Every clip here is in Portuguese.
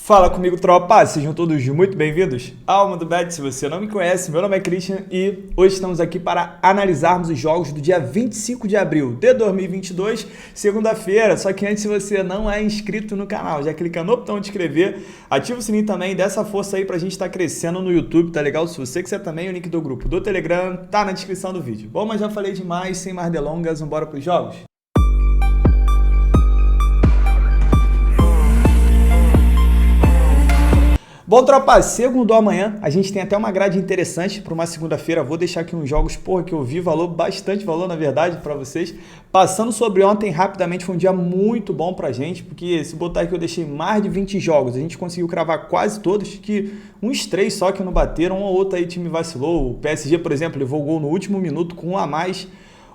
Fala comigo, tropa! Sejam todos muito bem-vindos ao Mundo Bet. Se você não me conhece, meu nome é Christian e hoje estamos aqui para analisarmos os jogos do dia 25 de abril de 2022, segunda-feira. Só que antes, se você não é inscrito no canal, já clica no botão de inscrever, ativa o sininho também, dá essa força aí pra gente estar crescendo no YouTube, tá legal? Se você quiser também, o link do grupo do Telegram tá na descrição do vídeo. Bom, mas já falei demais, sem mais delongas, vamos embora pros jogos? Bom, tropa, segundo amanhã, a gente tem até uma grade interessante para uma segunda-feira. Vou deixar aqui uns jogos, que eu vi bastante valor, na verdade, para vocês. Passando sobre ontem, rapidamente, foi um dia muito bom pra gente, porque se botar aqui eu deixei mais de 20 jogos, a gente conseguiu cravar quase todos, que uns 3 só que não bateram, um ou outro aí time vacilou. O PSG, por exemplo, levou o gol no último minuto com 1 a mais.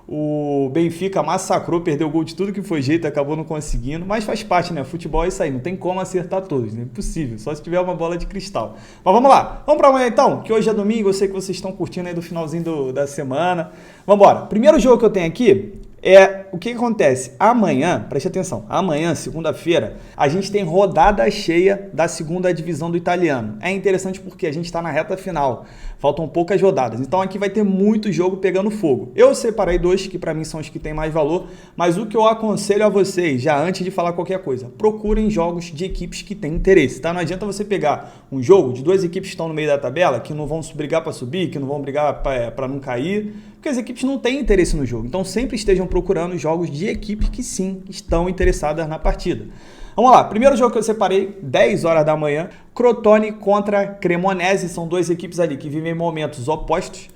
O Benfica massacrou, perdeu o gol de tudo que foi jeito, acabou não conseguindo, mas faz parte, né? Futebol é isso aí, não tem como acertar todos, né? Impossível, só se tiver uma bola de cristal. Mas vamos lá, vamos para amanhã então, que hoje é domingo, eu sei que vocês estão curtindo aí do finalzinho da semana. Vamos embora. Primeiro jogo que eu tenho aqui é o que acontece amanhã, preste atenção, amanhã, segunda-feira, a gente tem rodada cheia da segunda divisão do italiano. É interessante porque a gente está na reta final, faltam poucas rodadas, então aqui vai ter muito jogo pegando fogo. Eu separei 2 que para mim são os que têm mais valor, mas o que eu aconselho a vocês, já antes de falar qualquer coisa, procurem jogos de equipes que têm interesse, tá? Não adianta você pegar um jogo de 2 equipes que estão no meio da tabela, que não vão brigar para subir, que não vão brigar para não cair, porque as equipes não têm interesse no jogo, então sempre estejam procurando jogos de equipes que sim estão interessadas na partida. Vamos lá, primeiro jogo que eu separei, 10 horas da manhã, Crotone contra Cremonese, são 2 equipes ali que vivem momentos opostos.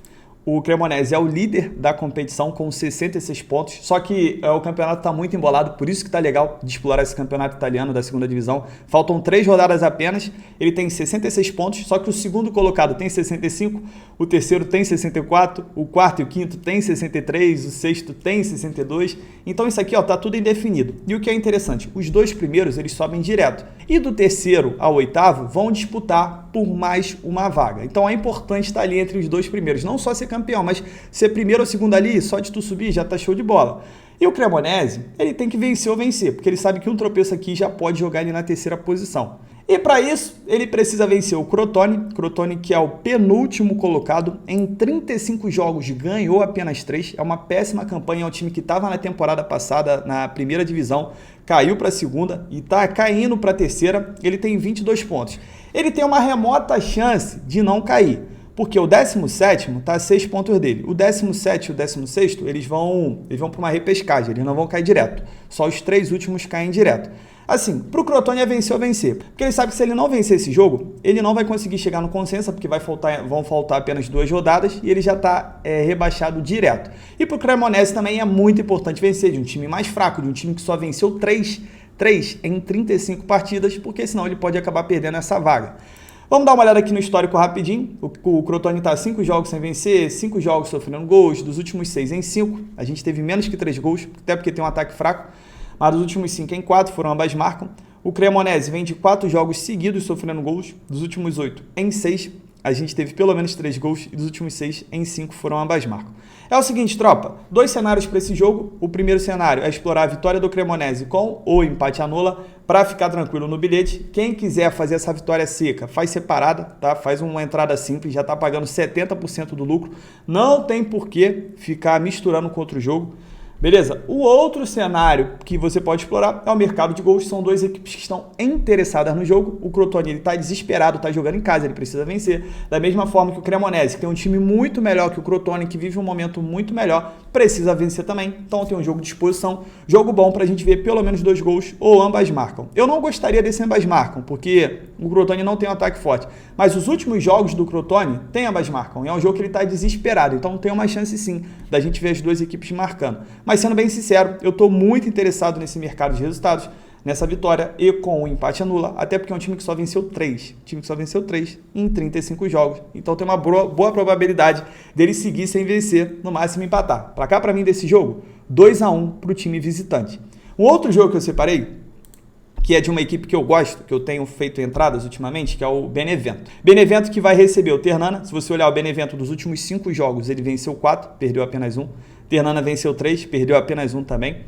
O Cremonese é o líder da competição com 66 pontos, só que o campeonato está muito embolado, por isso que está legal de explorar esse campeonato italiano da segunda divisão. Faltam 3 rodadas apenas, ele tem 66 pontos, só que o segundo colocado tem 65, o terceiro tem 64, o quarto e o quinto tem 63, o sexto tem 62, então isso aqui está tudo indefinido. E o que é interessante, os 2 primeiros eles sobem direto, e do terceiro ao oitavo vão disputar por mais uma vaga. Então é importante estar ali entre os 2 primeiros, não só ser campeão, mas ser primeiro ou segundo ali, só de tu subir já tá show de bola. E o Cremonese, ele tem que vencer ou vencer, porque ele sabe que um tropeço aqui já pode jogar ele na terceira posição. E para isso, ele precisa vencer o Crotone, que é o penúltimo colocado, em 35 jogos ganhou apenas 3, é uma péssima campanha, é um time que estava na temporada passada na primeira divisão, caiu para a segunda e está caindo para a terceira, ele tem 22 pontos. Ele tem uma remota chance de não cair, porque o 17º está a 6 pontos dele. O 17º e o 16º, eles vão para uma repescagem, eles não vão cair direto. Só os 3 últimos caem direto. Assim, para o Crotone é vencer ou vencer. Porque ele sabe que se ele não vencer esse jogo, ele não vai conseguir chegar no consenso, porque vão faltar apenas 2 rodadas e ele já está rebaixado direto. E para o Cremonese também é muito importante vencer de um time mais fraco, de um time que só venceu 3 em 35 partidas, porque senão ele pode acabar perdendo essa vaga. Vamos dar uma olhada aqui no histórico rapidinho. O Crotone está 5 jogos sem vencer, 5 jogos sofrendo gols, dos últimos 6 em 5. A gente teve menos que 3 gols, até porque tem um ataque fraco, mas dos últimos 5 em 4, foram ambas marcam. O Cremonese vem de 4 jogos seguidos sofrendo gols, dos últimos 8 em 6. A gente teve pelo menos 3 gols e dos últimos 6 em 5 foram ambas marcam. É o seguinte, tropa, 2 cenários para esse jogo. O primeiro cenário é explorar a vitória do Cremonese com o empate anula para ficar tranquilo no bilhete. Quem quiser fazer essa vitória seca, faz separada, tá? Faz uma entrada simples, já está pagando 70% do lucro. Não tem por que ficar misturando com outro jogo. Beleza? O outro cenário que você pode explorar é o mercado de gols. São 2 equipes que estão interessadas no jogo. O Crotone está desesperado, está jogando em casa, ele precisa vencer. Da mesma forma que o Cremonese, que tem um time muito melhor que o Crotone, que vive um momento muito melhor, precisa vencer também. Então tem um jogo de disposição, jogo bom para a gente ver pelo menos 2 gols ou ambas marcam. Eu não gostaria desse ambas marcam, porque o Crotone não tem um ataque forte. Mas os últimos jogos do Crotone tem ambas marcam. E é um jogo que ele está desesperado. Então tem uma chance sim da gente ver as 2 equipes marcando. Mas sendo bem sincero, eu estou muito interessado nesse mercado de resultados, nessa vitória e com o empate anula, até porque é um time que só venceu 3. Um time que só venceu 3 em 35 jogos. Então tem uma boa probabilidade dele seguir sem vencer, no máximo empatar. Pra cá, pra mim, desse jogo, 2-1 para o time visitante. Um outro jogo que eu separei, que é de uma equipe que eu gosto, que eu tenho feito entradas ultimamente, que é o Benevento. Benevento que vai receber o Ternana. Se você olhar o Benevento dos últimos 5 jogos, ele venceu 4, perdeu apenas 1. Ternana venceu 3, perdeu apenas 1 também.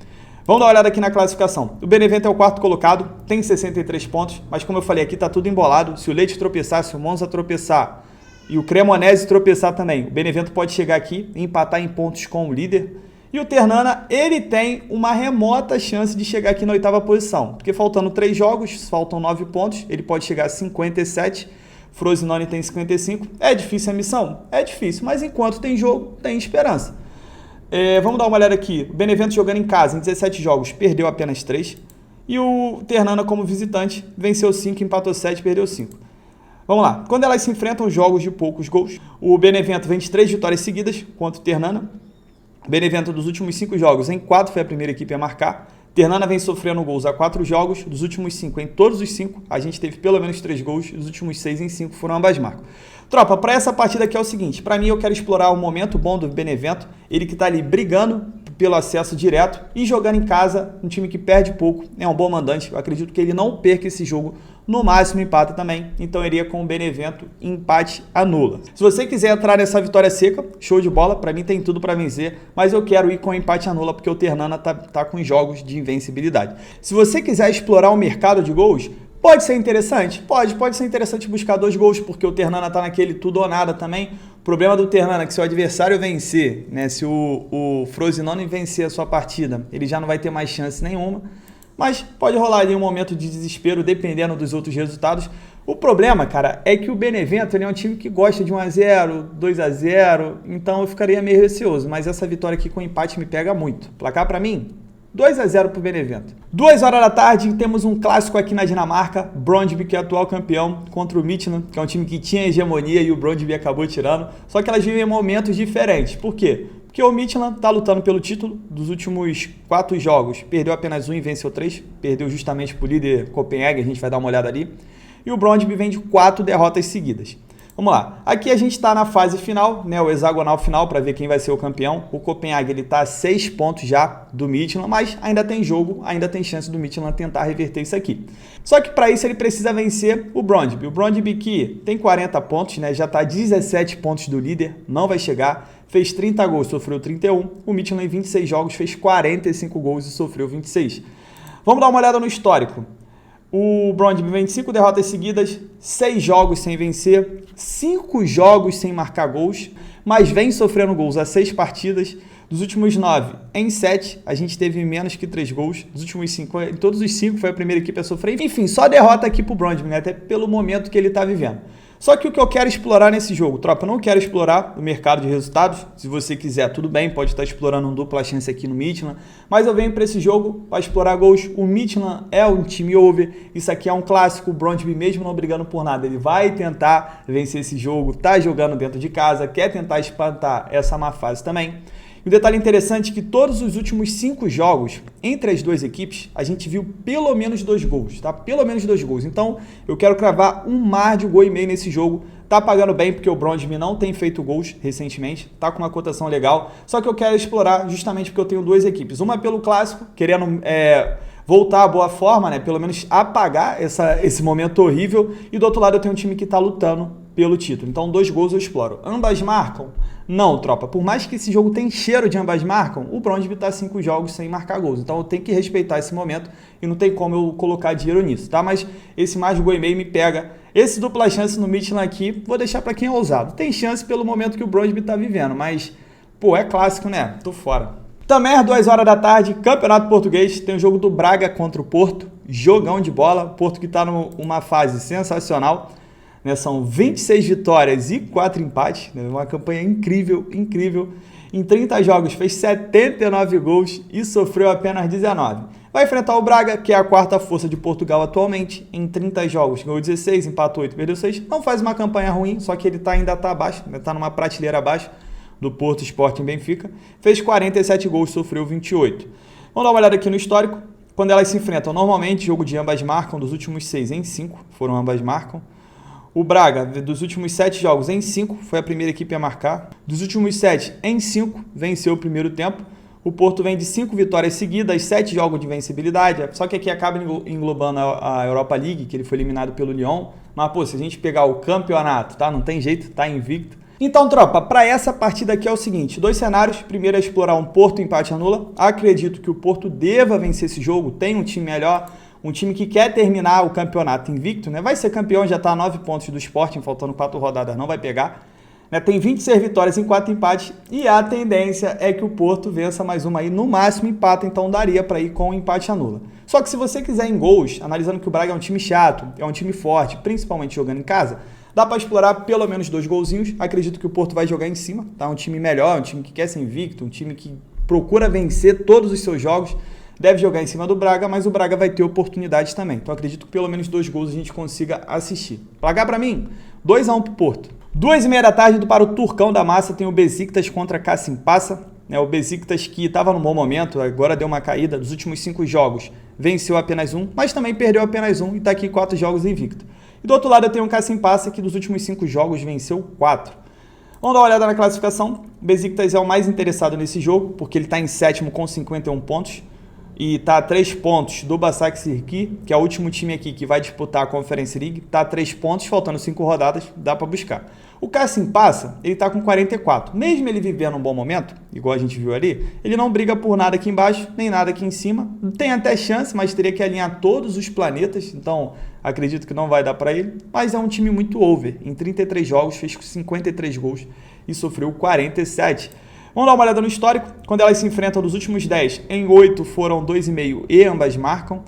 Vamos dar uma olhada aqui na classificação. O Benevento é o quarto colocado, tem 63 pontos, mas como eu falei aqui, tá tudo embolado. Se o Leite tropeçar, se o Monza tropeçar e o Cremonese tropeçar também, o Benevento pode chegar aqui e empatar em pontos com o líder. E o Ternana, ele tem uma remota chance de chegar aqui na oitava posição, porque faltando 3 jogos, faltam 9 pontos, ele pode chegar a 57, Frosinone tem 55. É difícil a missão? É difícil, mas enquanto tem jogo, tem esperança. Vamos dar uma olhada aqui. O Benevento jogando em casa em 17 jogos, perdeu apenas 3. E o Ternana, como visitante, venceu 5, empatou 7, perdeu 5. Vamos lá. Quando elas se enfrentam, jogos de poucos gols. O Benevento vem de 3 vitórias seguidas contra o Ternana. O Benevento, dos últimos 5 jogos, em 4 foi a primeira equipe a marcar. Ternana vem sofrendo gols a 4 jogos. Dos últimos 5, em todos os 5, a gente teve pelo menos 3 gols. Dos últimos 6 em 5 foram ambas marcas. Tropa, para essa partida aqui é o seguinte, para mim eu quero explorar o momento bom do Benevento, ele que está ali brigando pelo acesso direto e jogando em casa, um time que perde pouco, é um bom mandante, eu acredito que ele não perca esse jogo, no máximo empata também, então eu iria com o Benevento, empate anula. Se você quiser entrar nessa vitória seca, show de bola, para mim tem tudo para vencer, mas eu quero ir com empate anula porque o Ternana tá com jogos de invencibilidade. Se você quiser explorar o mercado de gols, pode ser interessante? Pode ser interessante buscar 2 gols, porque o Ternana tá naquele tudo ou nada também. O problema do Ternana é que se o adversário vencer, né, se o Frosinone vencer a sua partida, ele já não vai ter mais chance nenhuma. Mas pode rolar ali um momento de desespero, dependendo dos outros resultados. O problema, cara, é que o Benevento ele é um time que gosta de 1-0, 2-0, então eu ficaria meio receoso. Mas essa vitória aqui com empate me pega muito. Placar pra mim? 2-0 para o Benevento. 2 horas da tarde, temos um clássico aqui na Dinamarca, Brøndby, que é atual campeão, contra o Midtjylland, que é um time que tinha hegemonia e o Brøndby acabou tirando. Só que elas vivem momentos diferentes. Por quê? Porque o Midtjylland está lutando pelo título dos últimos 4 jogos. Perdeu apenas 1 e venceu 3. Perdeu justamente para o líder Copenhague, a gente vai dar uma olhada ali. E o Brøndby vem de 4 derrotas seguidas. Vamos lá, aqui a gente está na fase final, né, o hexagonal final, para ver quem vai ser o campeão. O Copenhague está a 6 pontos já do Midtjylland, mas ainda tem jogo, ainda tem chance do Midtjylland tentar reverter isso aqui. Só que para isso ele precisa vencer o Brøndby. O Brøndby que tem 40 pontos, né, já está a 17 pontos do líder, não vai chegar. Fez 30 gols, sofreu 31. O Midtjylland em 26 jogos fez 45 gols e sofreu 26. Vamos dar uma olhada no histórico. O Brøndby vem de 5 derrotas seguidas, 6 jogos sem vencer, 5 jogos sem marcar gols, mas vem sofrendo gols a 6 partidas. Dos últimos 9, em 7, a gente teve menos que 3 gols. Dos últimos 5, em todos os 5 foi a primeira equipe a sofrer. Enfim, só derrota aqui pro Brøndby, né? Até pelo momento que ele está vivendo. Só que o que eu quero explorar nesse jogo, tropa, eu não quero explorar o mercado de resultados. Se você quiser, tudo bem, pode estar explorando um dupla chance aqui no Midtjylland. Mas eu venho para esse jogo para explorar gols. O Midtjylland é um time over. Isso aqui é um clássico. O Brøndby, mesmo não brigando por nada, ele vai tentar vencer esse jogo. Tá jogando dentro de casa, quer tentar espantar essa má fase também. E um detalhe interessante é que todos os últimos 5 jogos entre as duas equipes, a gente viu pelo menos 2 gols, tá? Pelo menos 2 gols. Então, eu quero cravar um mar de 1,5 gols nesse jogo. Tá pagando bem porque o Brøndby não tem feito gols recentemente, tá com uma cotação legal. Só que eu quero explorar justamente porque eu tenho 2 equipes. Uma pelo clássico, querendo voltar à boa forma, né? Pelo menos apagar esse momento horrível. E do outro lado eu tenho um time que tá lutando pelo título. Então 2 gols eu exploro. Ambas marcam? Não, tropa. Por mais que esse jogo tenha cheiro de ambas marcam, o Brøndby tá 5 jogos sem marcar gols. Então eu tenho que respeitar esse momento e não tem como eu colocar dinheiro nisso, tá? Mas esse mais de 1,5 me pega. Esse dupla chance no Midtjylland aqui, vou deixar para quem é ousado. Tem chance pelo momento que o Brøndby tá vivendo, mas, pô, é clássico, né? Tô fora. Também às 2 horas da tarde, Campeonato Português, tem o jogo do Braga contra o Porto. Jogão de bola. Porto que tá numa fase sensacional. Né, são 26 vitórias e 4 empates, né, uma campanha incrível, incrível. Em 30 jogos fez 79 gols e sofreu apenas 19. Vai enfrentar o Braga, que é a 4ª força de Portugal atualmente. Em 30 jogos ganhou 16, empatou 8, perdeu 6. Não faz uma campanha ruim, só que ele ainda está abaixo, está numa prateleira abaixo do Porto, Sporting e Benfica. Fez 47 gols, sofreu 28. Vamos dar uma olhada aqui no histórico. Quando elas se enfrentam, normalmente, jogo de ambas marcam, dos últimos 6 em 5 foram ambas marcam. O Braga, dos últimos 7 jogos, em 5, foi a primeira equipe a marcar. Dos últimos 7, em 5, venceu o primeiro tempo. O Porto vem de 5 vitórias seguidas, 7 jogos de invencibilidade. Só que aqui acaba englobando a Europa League, que ele foi eliminado pelo Lyon. Mas, pô, se a gente pegar o campeonato, tá? Não tem jeito, tá invicto. Então, tropa, para essa partida aqui é o seguinte, 2 cenários. Primeiro é explorar um Porto empate anula. Acredito que o Porto deva vencer esse jogo, tem um time melhor, um time que quer terminar o campeonato invicto, né? Vai ser campeão, já está a 9 pontos do Sporting, faltando 4 rodadas, não vai pegar. Né? Tem 26 vitórias em 4 empates e a tendência é que o Porto vença mais uma aí, no máximo empata, então daria para ir com um empate anula. Só que se você quiser em gols, analisando que o Braga é um time chato, é um time forte, principalmente jogando em casa, dá para explorar pelo menos 2 golzinhos. Acredito que o Porto vai jogar em cima, tá? Um time melhor, um time que quer ser invicto, um time que procura vencer todos os seus jogos. Deve jogar em cima do Braga, mas o Braga vai ter oportunidades também. Então acredito que pelo menos 2 gols a gente consiga assistir. Placar para mim, 2-1 pro Porto. 2h30 da tarde para o Turcão da Massa, tem o Besiktas contra Kasimpasa. O Besiktas que estava num bom momento, agora deu uma caída. Dos últimos 5 jogos, venceu apenas 1, mas também perdeu apenas 1 e está aqui 4 jogos invicto. E do outro lado eu tenho o Kasimpasa, que dos últimos 5 jogos venceu 4. Vamos dar uma olhada na classificação. O Besiktas é o mais interessado nesse jogo, porque ele está em 7º com 51 pontos. E está a 3 pontos do Başakşehir, que é o último time aqui que vai disputar a Conference League. Está a 3 pontos, faltando 5 rodadas, dá para buscar. O Kasimpasa, ele está com 44. Mesmo ele vivendo um bom momento, igual a gente viu ali, ele não briga por nada aqui embaixo, nem nada aqui em cima. Tem até chance, mas teria que alinhar todos os planetas, então acredito que não vai dar para ele. Mas é um time muito over. Em 33 jogos, fez 53 gols e sofreu 47. Vamos dar uma olhada no histórico. Quando elas se enfrentam dos últimos 10, em 8 foram 2,5 e ambas marcam.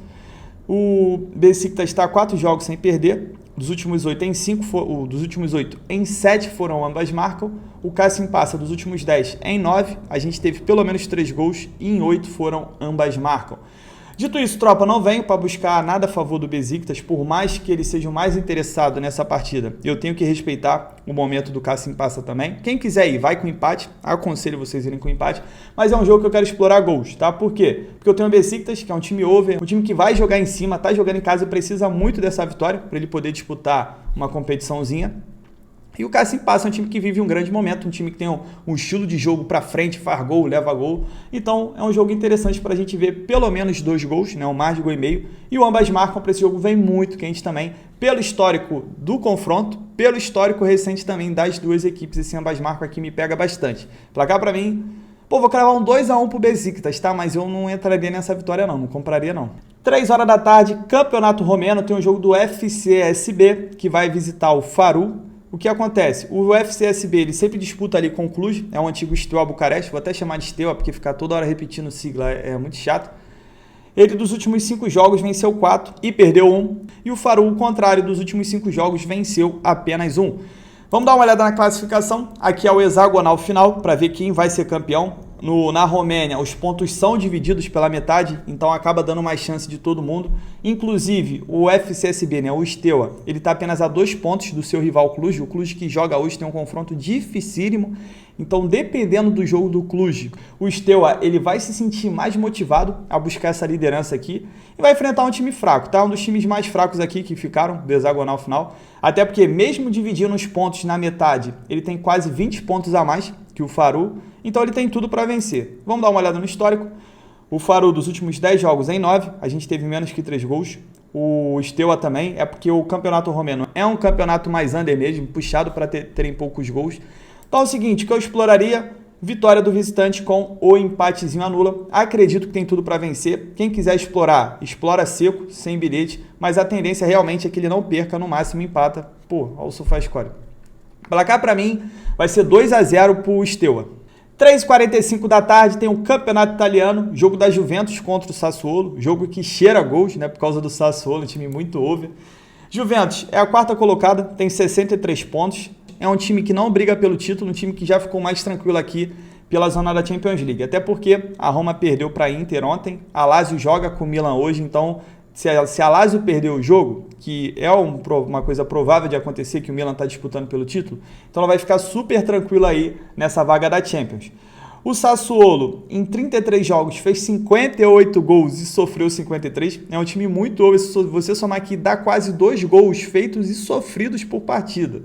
O Besiktas está 4 jogos sem perder. Dos últimos 8 em 5, dos últimos 8 em 7 foram ambas marcam. O Kasimpasa dos últimos 10 em 9, a gente teve pelo menos 3 gols e em 8 foram ambas marcam. Dito isso, tropa, não venho para buscar nada a favor do Besiktas, por mais que ele seja o mais interessado nessa partida. Eu tenho que respeitar o momento do Kasimpasa também. Quem quiser ir, vai com empate. Aconselho vocês irem com empate. Mas é um jogo que eu quero explorar gols, tá? Por quê? Porque eu tenho o Besiktas, que é um time over, um time que vai jogar em cima, tá jogando em casa e precisa muito dessa vitória para ele poder disputar uma competiçãozinha. E o Kasimpasa é um time que vive um grande momento, um time que tem um estilo de jogo para frente, faz gol, leva gol. Então é um jogo interessante para a gente ver pelo menos 2 gols, né? Mais de gol e meio. E o ambas marcam para esse jogo vem muito quente também, pelo histórico do confronto, pelo histórico recente também das duas equipes. Esse ambas marcam aqui me pega bastante. Placar para mim, vou cravar um 2-1 pro Besiktas, tá? Mas eu não entraria nessa vitória não compraria não. 3 horas da tarde, Campeonato Romeno, tem um jogo do FCSB, que vai visitar o Faru. O que acontece? O FCSB ele sempre disputa ali com o Cluj, é o antigo Steaua Bucareste, vou até chamar de Steaua porque ficar toda hora repetindo sigla é muito chato. Ele dos últimos 5 jogos venceu 4 e perdeu 1, e o Faru, o contrário, dos últimos 5 jogos venceu apenas 1. Vamos dar uma olhada na classificação, aqui é o hexagonal final para ver quem vai ser campeão. Na Romênia, os pontos são divididos pela metade, então acaba dando mais chance de todo mundo. Inclusive, o FCSB, né, o Steaua, ele está apenas a 2 pontos do seu rival Cluj. O Cluj que joga hoje tem um confronto dificílimo. Então, dependendo do jogo do Cluj, o Steaua ele vai se sentir mais motivado a buscar essa liderança aqui e vai enfrentar um time fraco, tá? Um dos times mais fracos aqui que ficaram do hexagonal final. Até porque, mesmo dividindo os pontos na metade, ele tem quase 20 pontos a mais que o Faru. Então ele tem tudo para vencer. Vamos dar uma olhada no histórico. O Faru dos últimos 10 jogos em 9, a gente teve menos que 3 gols. O Steaua também, é porque o campeonato romeno é um campeonato mais under mesmo, puxado para terem poucos gols. Então é o seguinte, que eu exploraria, vitória do visitante com o empatezinho anula. Acredito que tem tudo para vencer. Quem quiser explorar, explora seco, sem bilhete, mas a tendência realmente é que ele não perca, no máximo empata. Pô, olha o SofaScore. Placar para mim vai ser 2-0 para o Steaua. 3h45 da tarde tem o Campeonato Italiano, jogo da Juventus contra o Sassuolo, jogo que cheira gols, né, por causa do Sassuolo, um time muito over. Juventus é a 4ª colocada, tem 63 pontos, é um time que não briga pelo título, um time que já ficou mais tranquilo aqui pela zona da Champions League, até porque a Roma perdeu para a Inter ontem, a Lazio joga com o Milan hoje, então se a Lazio perder o jogo, que é uma coisa provável de acontecer, que o Milan está disputando pelo título, então ela vai ficar super tranquila aí nessa vaga da Champions. O Sassuolo, em 33 jogos, fez 58 gols e sofreu 53. É um time muito over, se você somar aqui, dá quase 2 gols feitos e sofridos por partida.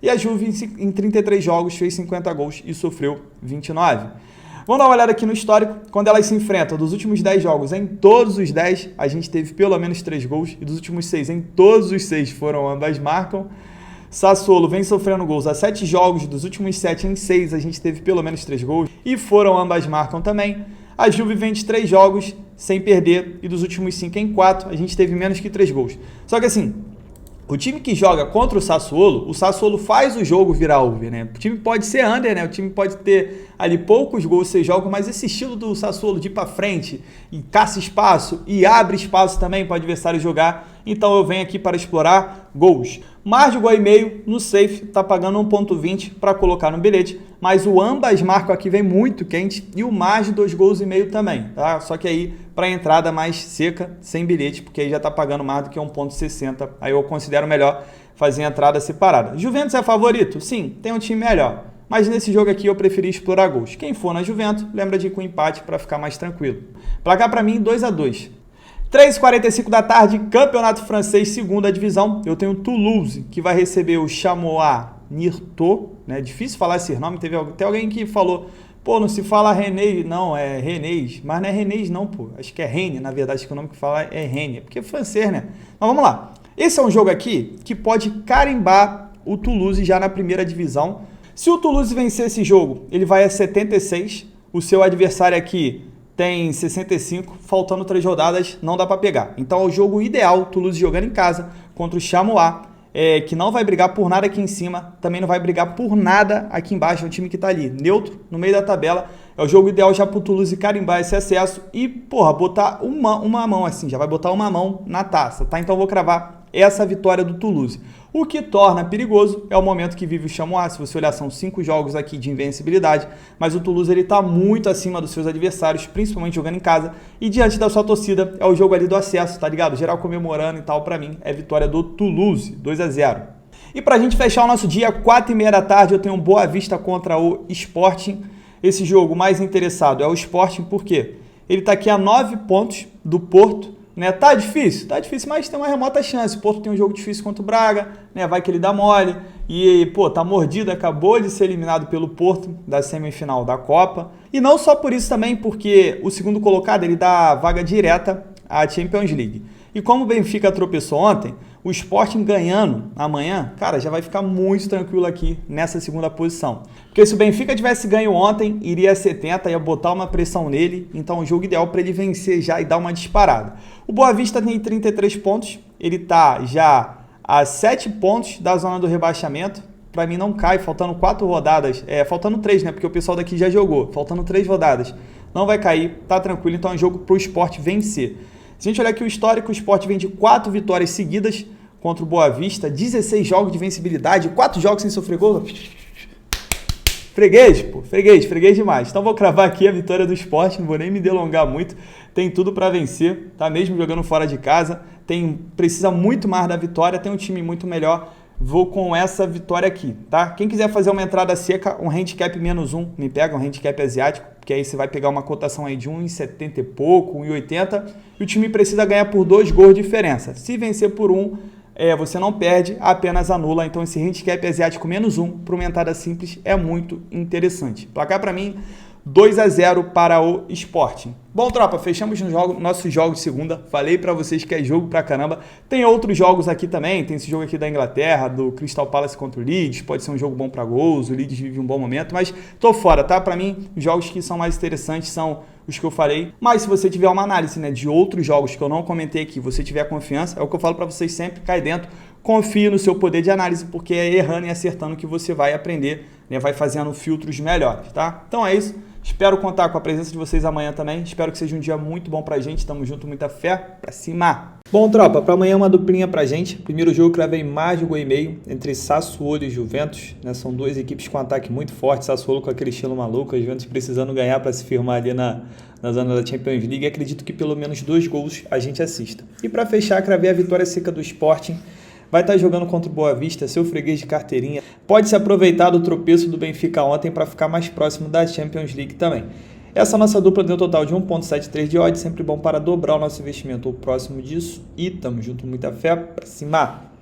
E a Juve, em 33 jogos, fez 50 gols e sofreu 29. Vamos dar uma olhada aqui no histórico. Quando elas se enfrentam, dos últimos 10 jogos, em todos os 10, a gente teve pelo menos 3 gols. E dos últimos 6, em todos os 6 foram ambas marcam. Sassuolo vem sofrendo gols há 7 jogos, dos últimos 7 em 6 a gente teve pelo menos 3 gols, e foram ambas marcam também. A Juve vem de 3 jogos sem perder, e dos últimos 5 em 4 a gente teve menos que 3 gols. Só que assim, o time que joga contra o Sassuolo faz o jogo virar over, né? O time pode ser under, né? O time pode ter ali poucos gols, 6 jogos, mas esse estilo do Sassuolo de ir pra frente, e caça espaço e abre espaço também para o adversário jogar, então eu venho aqui para explorar gols. Mais de gol e meio no safe, tá pagando 1,20 para colocar no bilhete, mas o ambas marcam aqui vem muito quente e o mais de 2 gols e meio também, tá? Só que aí para entrada mais seca, sem bilhete, porque aí já tá pagando mais do que 1,60, aí eu considero melhor fazer a entrada separada. Juventus é favorito? Sim, tem um time melhor, mas nesse jogo aqui eu preferi explorar gols. Quem for na Juventus, lembra de ir com empate para ficar mais tranquilo. Placar para mim 2-2. 3h45 da tarde, Campeonato Francês, segunda divisão. Eu tenho Toulouse, que vai receber o Chamois Nirto, né? Difícil falar esse nome, teve até alguém que falou, pô, não se fala René, não, é Renês, mas não é Renês não, pô, acho que é Rennes, na verdade, acho que o nome que fala é Rennes, porque é francês, né? Mas vamos lá, esse é um jogo aqui que pode carimbar o Toulouse já na primeira divisão. Se o Toulouse vencer esse jogo, ele vai a 76, o seu adversário aqui tem 65, faltando 3 rodadas, não dá para pegar. Então é o jogo ideal, Toulouse jogando em casa contra o Chamois, que não vai brigar por nada aqui em cima, também não vai brigar por nada aqui embaixo, é um time que está ali, neutro, no meio da tabela. É o jogo ideal já para o Toulouse carimbar esse acesso e, porra, botar uma mão assim, já vai botar uma mão na taça, tá? Então eu vou cravar essa vitória do Toulouse. O que torna perigoso é o momento que vive o Chamois. Se você olhar, são 5 jogos aqui de invencibilidade, mas o Toulouse ele está muito acima dos seus adversários, principalmente jogando em casa, e diante da sua torcida é o jogo ali do acesso, tá ligado? Geral comemorando e tal, para mim é vitória do Toulouse, 2-0. E pra gente fechar o nosso dia, 4h30 da tarde, eu tenho um Boa Vista contra o Sporting. Esse jogo mais interessado é o Sporting, por quê? Ele tá aqui a 9 pontos do Porto, né? Tá difícil, mas tem uma remota chance. O Porto tem um jogo difícil contra o Braga, né? Vai que ele dá mole. E, pô, tá mordido, acabou de ser eliminado pelo Porto da semifinal da Copa. E não só por isso também, porque o segundo colocado ele dá vaga direta à Champions League. E como o Benfica tropeçou ontem, o Sporting ganhando amanhã, cara, já vai ficar muito tranquilo aqui nessa segunda posição. Porque se o Benfica tivesse ganho ontem, iria a 70, ia botar uma pressão nele, então o jogo ideal para ele vencer já e dar uma disparada. O Boa Vista tem 33 pontos, ele tá já a 7 pontos da zona do rebaixamento. Para mim não cai, faltando 4 rodadas, faltando 3, né, porque o pessoal daqui já jogou, faltando 3 rodadas. Não vai cair, tá tranquilo, então é um jogo pro Sport vencer. Se a gente olhar aqui o histórico, o Sport vem de 4 vitórias seguidas contra o Boa Vista, 16 jogos de vencibilidade, 4 jogos sem sofrer gol. Freguês, pô, freguês demais. Então vou cravar aqui a vitória do Sport, não vou nem me delongar muito, tem tudo para vencer, tá? Mesmo jogando fora de casa, precisa muito mais da vitória, tem um time muito melhor, vou com essa vitória aqui, tá? Quem quiser fazer uma entrada seca, um handicap -1, me pega um handicap asiático, porque aí você vai pegar uma cotação aí de 1,70 e pouco, 1,80, e o time precisa ganhar por 2 gols de diferença. Se vencer por 1, você não perde, apenas anula. Então esse handicap asiático -1 para uma entrada simples é muito interessante. Placar para mim 2-0 para o Sporting. Bom, tropa, fechamos nossos jogos de segunda. Falei para vocês que é jogo pra caramba. Tem outros jogos aqui também. Tem esse jogo aqui da Inglaterra, do Crystal Palace contra o Leeds. Pode ser um jogo bom para gols. O Leeds vive um bom momento, mas tô fora, tá? Para mim, os jogos que são mais interessantes são os que eu falei. Mas se você tiver uma análise, né, de outros jogos que eu não comentei aqui, você tiver confiança, é o que eu falo para vocês sempre, cai dentro. Confie no seu poder de análise, porque é errando e acertando que você vai aprender, né, vai fazendo filtros melhores, tá? Então é isso. Espero contar com a presença de vocês amanhã também. Espero que seja um dia muito bom pra gente. Tamo junto, muita fé, pra cima. Bom, tropa, pra amanhã uma duplinha pra gente. Primeiro jogo, cravei mais de 1,5 entre Sassuolo e Juventus, né? São duas equipes com ataque muito forte. Sassuolo com aquele estilo maluco, a Juventus precisando ganhar para se firmar ali na zona da Champions League. Acredito que pelo menos 2 gols a gente assista. E pra fechar, cravei a vitória seca do Sporting. Vai estar jogando contra o Boa Vista, seu freguês de carteirinha. Pode se aproveitar do tropeço do Benfica ontem para ficar mais próximo da Champions League também. Essa nossa dupla deu um total de 1,73 de odds, sempre bom para dobrar o nosso investimento ou próximo disso. E tamo junto, muita fé, pra cima!